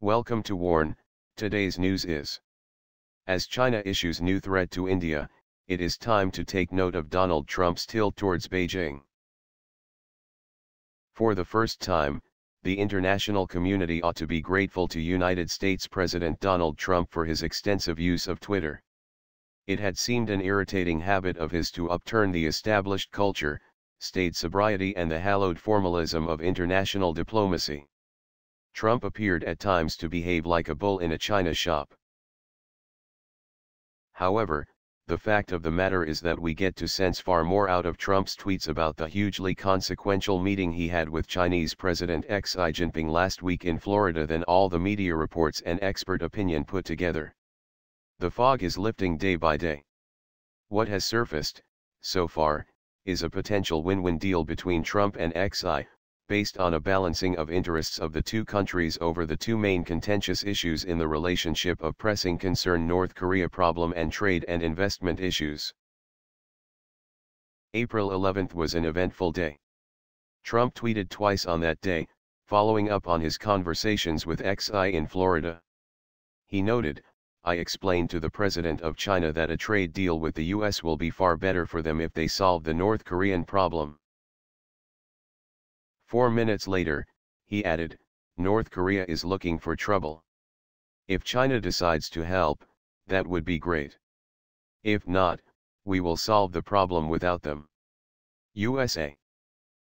Welcome to Warn. Today's news is: as China issues new threat to India, it is time to take note of Donald Trump's tilt towards Beijing. For the first time, the international community ought to be grateful to United States President Donald Trump for his extensive use of Twitter. It had seemed an irritating habit of his to upturn the established culture, staid sobriety and the hallowed formalism of international diplomacy. Trump appeared at times to behave like a bull in a china shop. However, the fact of the matter is that we get to sense far more out of Trump's tweets about the hugely consequential meeting he had with Chinese President Xi Jinping last week in Florida than all the media reports and expert opinion put together. The fog is lifting day by day. What has surfaced, so far, is a potential win-win deal between Trump and Xi, based on a balancing of interests of the two countries over the two main contentious issues in the relationship of pressing concern: North Korea problem and trade and investment issues. April 11th was an eventful day. Trump tweeted twice on that day, following up on his conversations with Xi in Florida. He noted, "I explained to the president of China that a trade deal with the US will be far better for them if they solve the North Korean problem." 4 minutes later, he added, "North Korea is looking for trouble. If China decides to help, that would be great. If not, we will solve the problem without them." USA.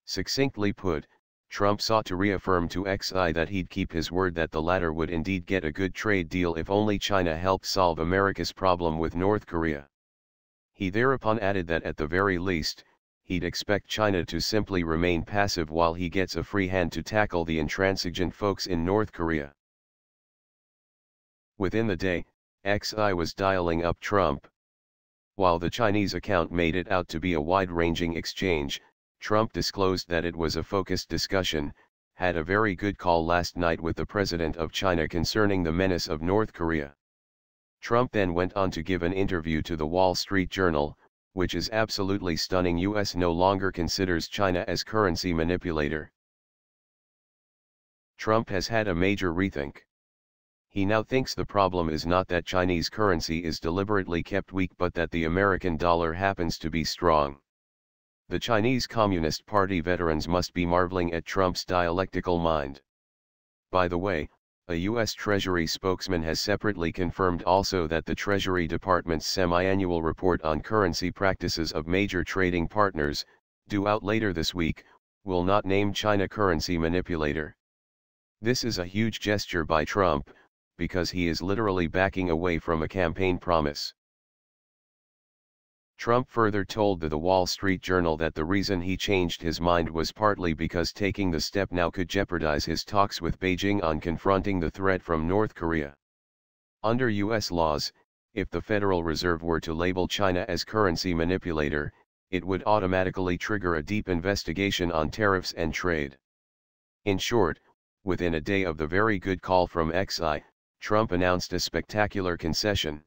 Succinctly put, Trump sought to reaffirm to Xi that he'd keep his word that the latter would indeed get a good trade deal if only China helped solve America's problem with North Korea. He thereupon added that at the very least, he'd expect China to simply remain passive while he gets a free hand to tackle the intransigent folks in North Korea. Within the day, Xi was dialing up Trump. While the Chinese account made it out to be a wide-ranging exchange, Trump disclosed that it was a focused discussion, had a very good call last night with the president of China concerning the menace of North Korea. Trump then went on to give an interview to the Wall Street Journal, which is absolutely stunning. US no longer considers China as currency manipulator. Trump has had a major rethink. He now thinks the problem is not that Chinese currency is deliberately kept weak but that the American dollar happens to be strong. The Chinese Communist Party veterans must be marveling at Trump's dialectical mind. By the way, a U.S. Treasury spokesman has separately confirmed also that the Treasury Department's semi-annual report on currency practices of major trading partners, due out later this week, will not name China currency manipulator. This is a huge gesture by Trump, because he is literally backing away from a campaign promise. Trump further told the Wall Street Journal that the reason he changed his mind was partly because taking the step now could jeopardize his talks with Beijing on confronting the threat from North Korea. Under U.S. laws, if the Federal Reserve were to label China as currency manipulator, it would automatically trigger a deep investigation on tariffs and trade. In short, within a day of the very good call from Xi, Trump announced a spectacular concession.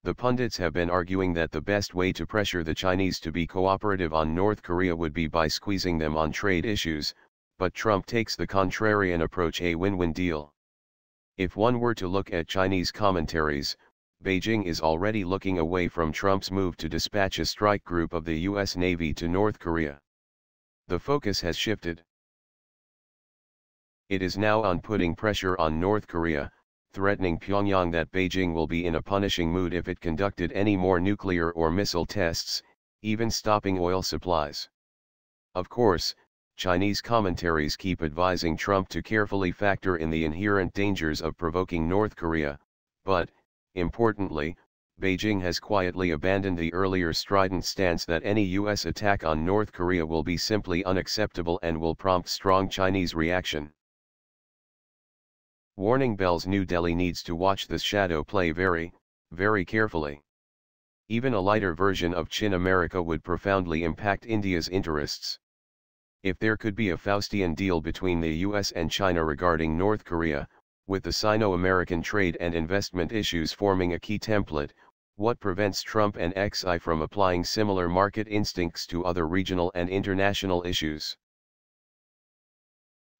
The pundits have been arguing that the best way to pressure the Chinese to be cooperative on North Korea would be by squeezing them on trade issues, but Trump takes the contrarian approach: a win-win deal. If one were to look at Chinese commentaries, Beijing is already looking away from Trump's move to dispatch a strike group of the U.S. Navy to North Korea. The focus has shifted. It is now on putting pressure on North Korea, threatening Pyongyang that Beijing will be in a punishing mood if it conducted any more nuclear or missile tests, even stopping oil supplies. Of course, Chinese commentaries keep advising Trump to carefully factor in the inherent dangers of provoking North Korea, but, importantly, Beijing has quietly abandoned the earlier strident stance that any U.S. attack on North Korea will be simply unacceptable and will prompt strong Chinese reaction. Warning bells: New Delhi needs to watch this shadow play very, very carefully. Even a lighter version of Chin America would profoundly impact India's interests. If there could be a Faustian deal between the US and China regarding North Korea, with the Sino-American trade and investment issues forming a key template, what prevents Trump and Xi from applying similar market instincts to other regional and international issues?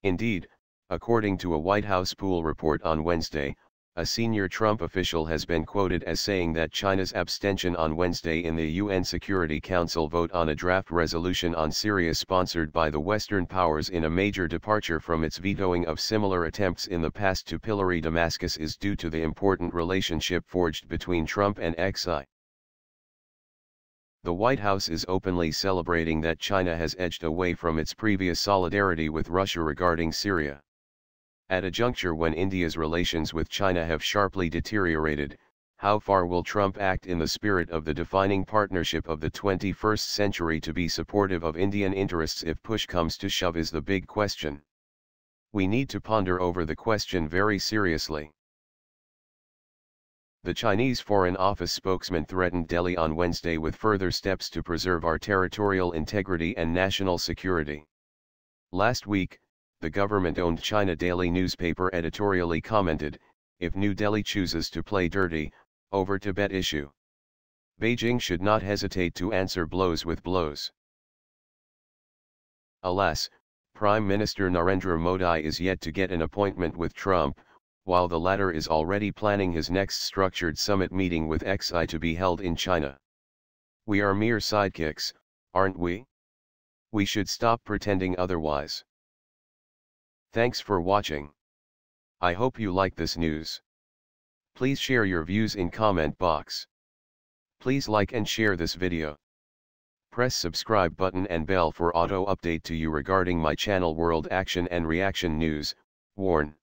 Indeed, According to a White House pool report on Wednesday, a senior Trump official has been quoted as saying that China's abstention on Wednesday in the UN Security Council vote on a draft resolution on Syria sponsored by the Western powers in a major departure from its vetoing of similar attempts in the past to pillory Damascus is due to the important relationship forged between Trump and Xi. The White House is openly celebrating that China has edged away from its previous solidarity with Russia regarding Syria. At a juncture when India's relations with China have sharply deteriorated, how far will Trump act in the spirit of the defining partnership of the 21st century to be supportive of Indian interests if push comes to shove is the big question. We need to ponder over the question very seriously. The Chinese Foreign Office spokesman threatened Delhi on Wednesday with further steps to preserve our territorial integrity and national security. Last week, the government-owned China Daily newspaper editorially commented, "If New Delhi chooses to play dirty, over Tibet issue, Beijing should not hesitate to answer blows with blows." Alas, Prime Minister Narendra Modi is yet to get an appointment with Trump, while the latter is already planning his next structured summit meeting with Xi to be held in China. We are mere sidekicks, aren't we? We should stop pretending otherwise. Thanks for watching. I hope you like this news. Please share your views in comment box. Please like and share this video. Press subscribe button and bell for auto update to you regarding my channel World Action and Reaction News. Warn.